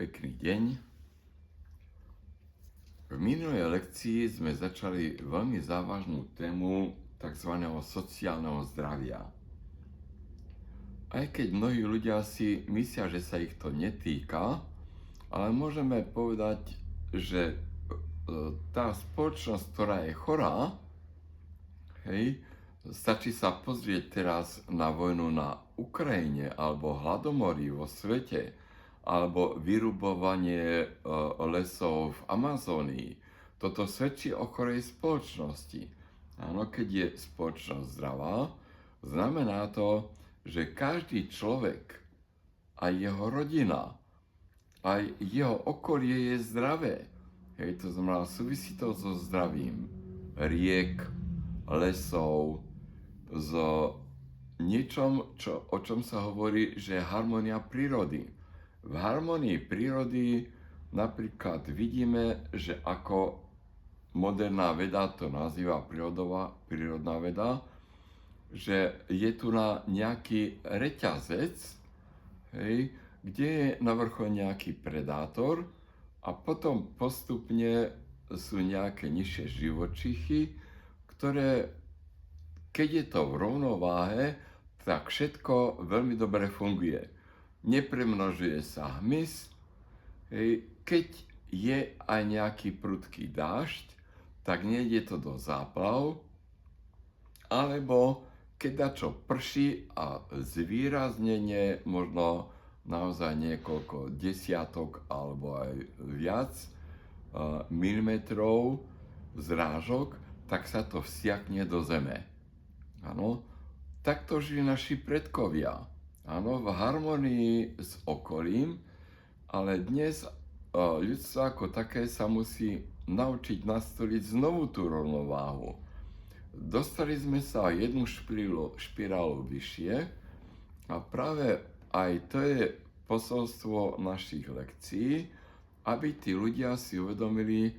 Pekný deň. V minulej lekcii sme začali veľmi závažnú tému tzv. Sociálneho zdravia. Aj keď mnohí ľudia si myslia, že sa ich to netýka, ale môžeme povedať, že tá spoločnosť, ktorá je chorá, stačí sa pozrieť teraz na vojnu na Ukrajine alebo hladomory vo svete, alebo vyrubovanie lesov v Amazónii. Toto svedčí o chorej spoločnosti. Áno, keď je spoločnosť zdravá, znamená to, že každý človek, aj jeho rodina, aj jeho okolie je zdravé. To znamená, súvisí to so zdravím riek, lesov, so niečom, o čom sa hovorí, že je harmónia prírody. V harmonii prírody napríklad vidíme, že ako moderná veda to nazýva prírodná veda, že je tu na nejaký reťazec, kde je na vrchole nejaký predátor a potom postupne sú nejaké nižšie živočichy, ktoré, keď je to v rovnováhe, tak všetko veľmi dobre funguje. Nepremnožuje sa hmyz, keď je aj nejaký prudký dážď, tak nejde to do záplav, alebo keď dačo prší a zvýraznenie možno naozaj niekoľko desiatok alebo aj viac milimetrov zrážok, tak sa to vsiakne do zeme. Áno, takto žili naši predkovia. Áno, v harmonii s okolím, ale dnes ľudstvo ako také sa musí naučiť nastoliť znovu tú rovnováhu. Dostali sme sa jednu špirálu vyššie a práve aj to je posolstvo našich lekcií, aby tí ľudia si uvedomili,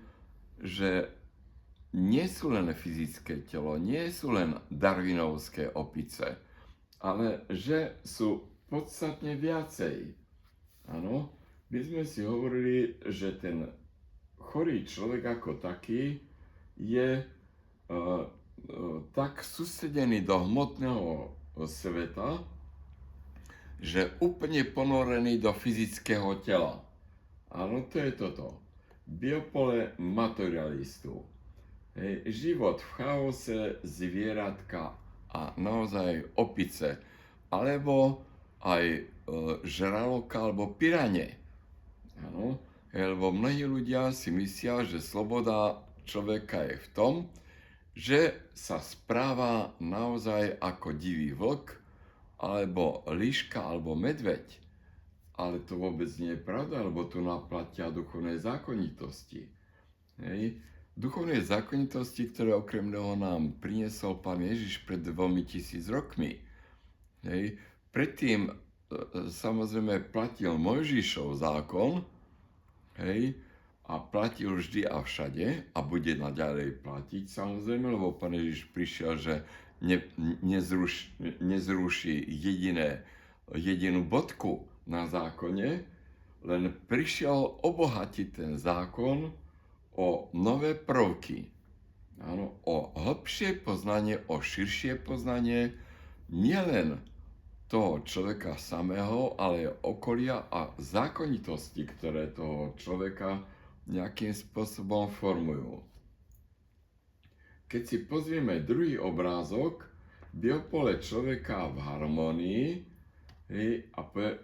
že nie sú len fyzické telo, nie sú len darwinovské opice, ale že sú podstatne viacej. Áno, my sme si hovorili, že ten chorý človek ako taký je tak sústredený do hmotného sveta, že úplne ponorený do fyzického tela. Áno, to je toto. Biopole materialistu. Život v chaose, zvieratka a naozaj opice, alebo aj žraloka alebo pirane. Áno, lebo mnohí ľudia si myslia, že sloboda človeka je v tom, že sa správa naozaj ako divý vlk, alebo líška, alebo medveď. Ale to vôbec nie je pravda, lebo tu naplatia duchovné zákonitosti. Duchovné zákonitosti, ktoré okrem toho nám priniesol Pán Ježiš pred 2000 rokmi. Predtým samozrejme platil Mojžišov zákon, a platil vždy a všade a bude naďalej platiť samozrejme, lebo Pán Ježiš prišiel, že nezruší jedinú bodku na zákone, len prišiel obohatiť ten zákon o nové prvky. Áno, o hlbšie poznanie, o širšie poznanie, nielen toho človeka samého, ale okolia a zákonitosti, ktoré toho človeka nejakým spôsobom formujú. Keď si pozrieme druhý obrázok, biopole človeka v harmonii,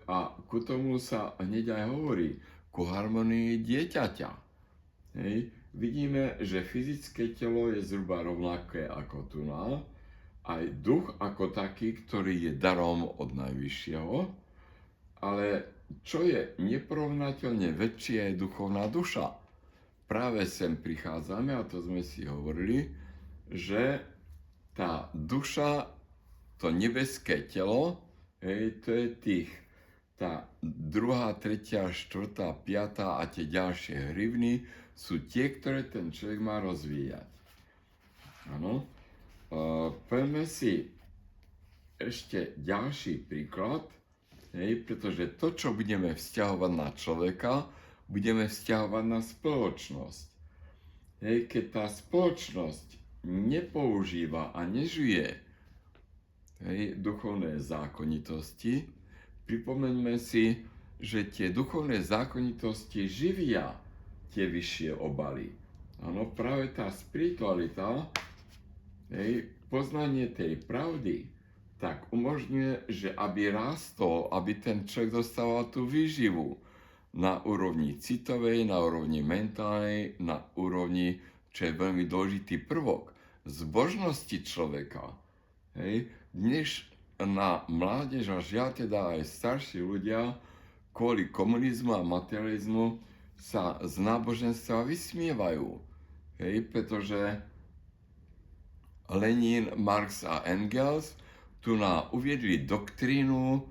a ku tomu sa hneď aj hovorí, ku harmonii dieťaťa. Vidíme, že fyzické telo je zhruba rovnaké ako tu na, aj duch ako taký, ktorý je darom od Najvyššieho, ale čo je neporovnateľne väčšie, je duchovná duša. Práve sem prichádzame, a to sme si hovorili, že tá duša, to nebeské telo, to je tá 2., 3., 4., 5. a tie ďalšie hrivny sú tie, ktoré ten človek má rozvíjať. Áno. Poďme si ešte ďalší príklad, Hej, pretože to, čo budeme vzťahovať na človeka, budeme vzťahovať na spoločnosť. Hej, keď tá spoločnosť nepoužíva a nežije duchovné zákonitosti, pripomeňme si, že tie duchovné zákonitosti živia tie vyššie obaly. Áno, práve tá spiritualita, poznanie tej pravdy, tak umožňuje, že aby rástol, aby ten človek dostával tú výživu na úrovni citovej, na úrovni mentálnej, na úrovni, čo je veľmi dôležitý prvok, zbožnosti človeka. Dnes na mládež a žiaľ teda aj starší ľudia kvôli komunizmu a materializmu sa z náboženstva vysmievajú. Pretože Lenin, Marx a Engels tu nám uviedli doktrínu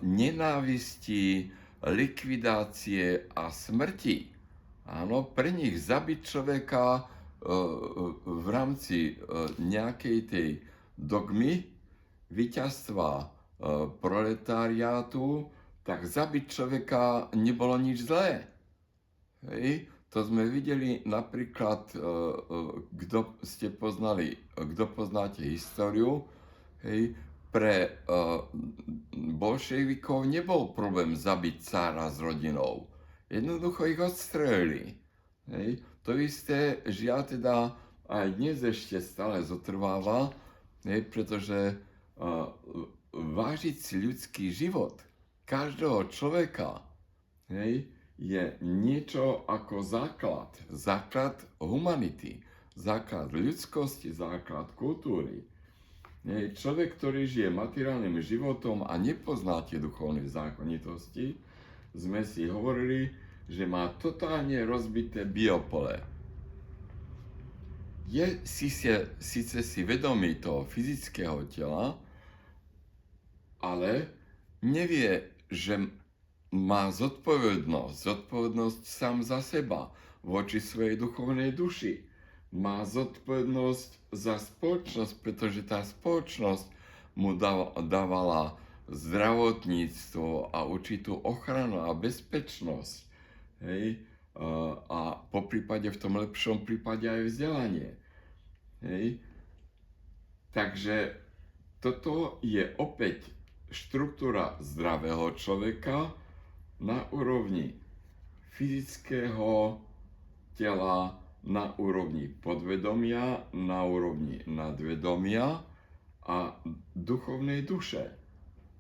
nenávisti, likvidácie a smrti. Áno, pre nich zabiť človeka v rámci nejakej tej dogmy víťazstva proletariátu, tak zabiť človeka nebolo nič zlé. To sme videli napríklad, kto poznáte históriu, pre bolševikov nebol problém zabiť cára s rodinou. Jednoducho ich odstrelili. To isté, žiaľ teda, aj dnes ešte stále zotrváva, pretože vážiť si ľudský život každého človeka je niečo ako základ humanity, základ ľudskosti, základ kultúry. Človek, ktorý žije materiálnym životom a nepozná tie duchovné zákonitosti, sme si hovorili, že má totálne rozbité biopole. Je síce si vedomý toho fyzického tela, ale nevie, že má zodpovednosť sám za seba voči svojej duchovnej duši. Má zodpovednosť za spoločnosť, pretože tá spoločnosť mu dávala zdravotníctvo a určitú ochranu a bezpečnosť. A po prípade, v tom lepšom prípade aj vzdelanie. Takže toto je opäť štruktúra zdravého človeka na úrovni fyzického tela, na úrovni podvedomia, na úrovni nadvedomia a duchovnej duše.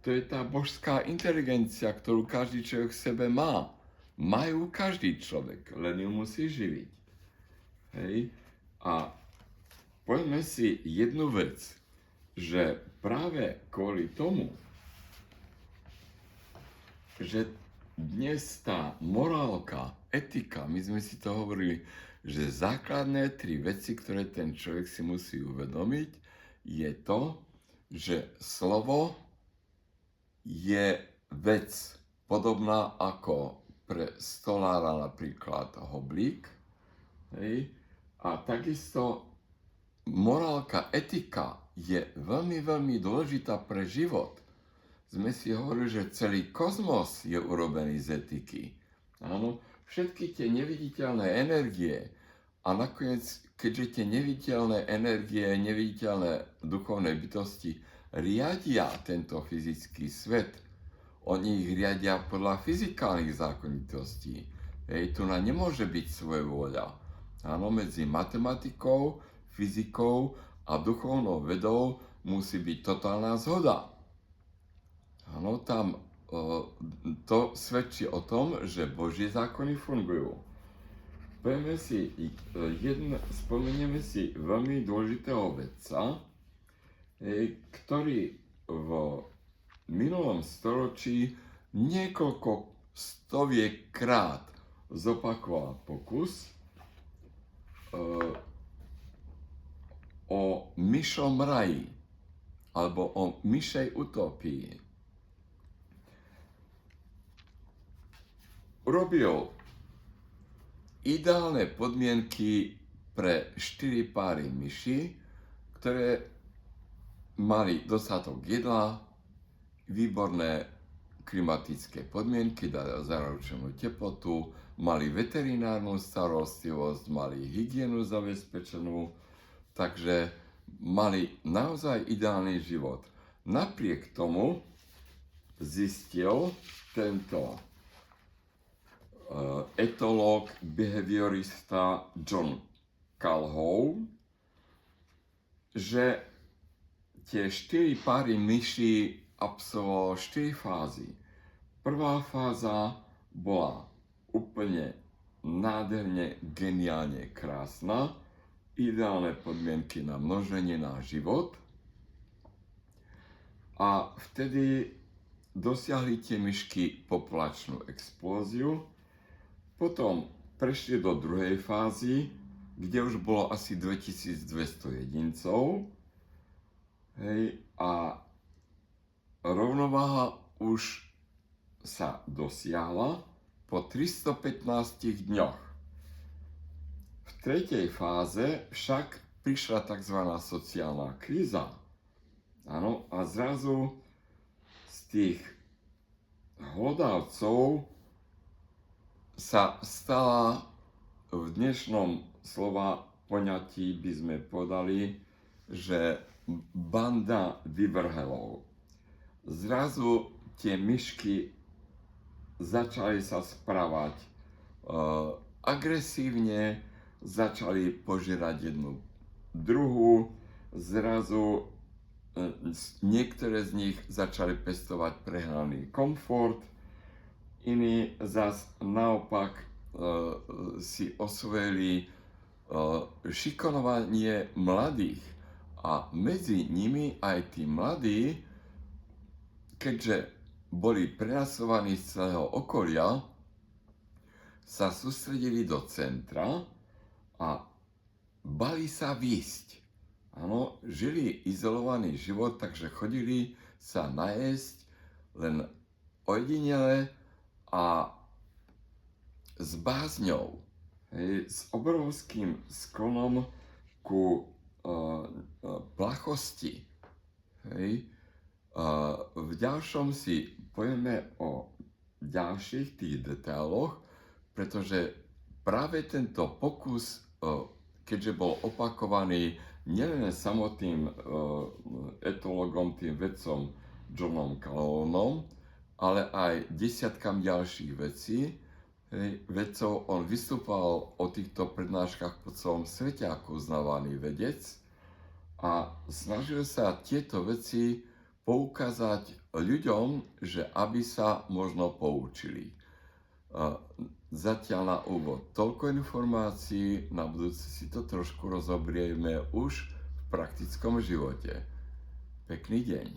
To je tá božská inteligencia, ktorú každý človek v sebe má. Majú každý človek, len ju musí živiť. A poďme si jednu vec, že práve kvôli tomu, že dnes tá morálka, etika, my sme si to hovorili, že základné 3 veci, ktoré ten človek si musí uvedomiť, je to, že slovo je vec podobná ako pre stolára napríklad hoblík. A takisto morálka, etika je veľmi, veľmi dôležitá pre život. Sme si hovorili, že celý kozmos je urobený z etiky. Áno, všetky tie neviditeľné energie a nakoniec, keďže tie neviditeľné energie, neviditeľné duchovné bytosti riadia tento fyzický svet, oni ich riadia podľa fyzikálnych zákonitostí. Tu nemôže byť svojvôľa. Áno, medzi matematikou, fyzikou a duchovnou vedou musí byť totálna zhoda. Áno, tam to svedčí o tom, že Božie zákony fungujú. Spomenieme si veľmi dôležitého vedca, ktorý v minulom storočí niekoľko stoviek krát zopakoval pokus o myšom raji alebo o myšej utopii. Urobil ideálne podmienky pre 4 páry myší, ktoré mali dostatok jedla, výborné klimatické podmienky, zaručenú teplotu, mali veterinárnu starostlivosť, mali hygienu zabezpečenú, takže mali naozaj ideálny život. Napriek tomu zistil tento etológ, behaviorista John Calhoun, že tie 4 páry myší absolvoval 4 fázy. Prvá fáza bola úplne nádherne, geniálne krásna, ideálne podmienky na množenie, na život. A vtedy dosiahli tie myšky populačnú explóziu. Potom prešli do druhej fázy, kde už bolo asi 2200 jedincov. Hej, a rovnováha už sa dosiahla po 315 dňoch. V tretej fáze však prišla tzv. Sociálna kríza. Áno, a zrazu z tých hlodavcov sa stala v dnešnom slova poňatí by sme povedali, že banda vyvrhelov. Zrazu tie myšky začali sa správať agresívne, začali požierať jednu druhú, zrazu niektoré z nich začali pestovať prehnaný komfort, iní zas naopak si osvojili šikanovanie mladých. A medzi nimi aj tí mladí, keďže boli prenasledovaní z celého okolia, sa sústredili do centra a bali sa výjsť. Áno, žili izolovaný život, takže chodili sa najesť len ojedinele a s bázňou, hej, s obrovským sklonom ku plachosti. Hej. V ďalšom si povieme o ďalších tých detailoch, pretože práve tento pokus, keďže bol opakovaný nielen samotným etologom, tým vedcom Johnom Calhounom, ale aj desiatkam ďalších vedcov, on vystupoval o týchto prednáškach po celom svete ako uznávaný vedec a snažil sa tieto veci poukázať ľuďom, že aby sa možno poučili. Zatiaľ na úvod toľko informácií, na budúce si to trošku rozobrieme už v praktickom živote. Pekný deň.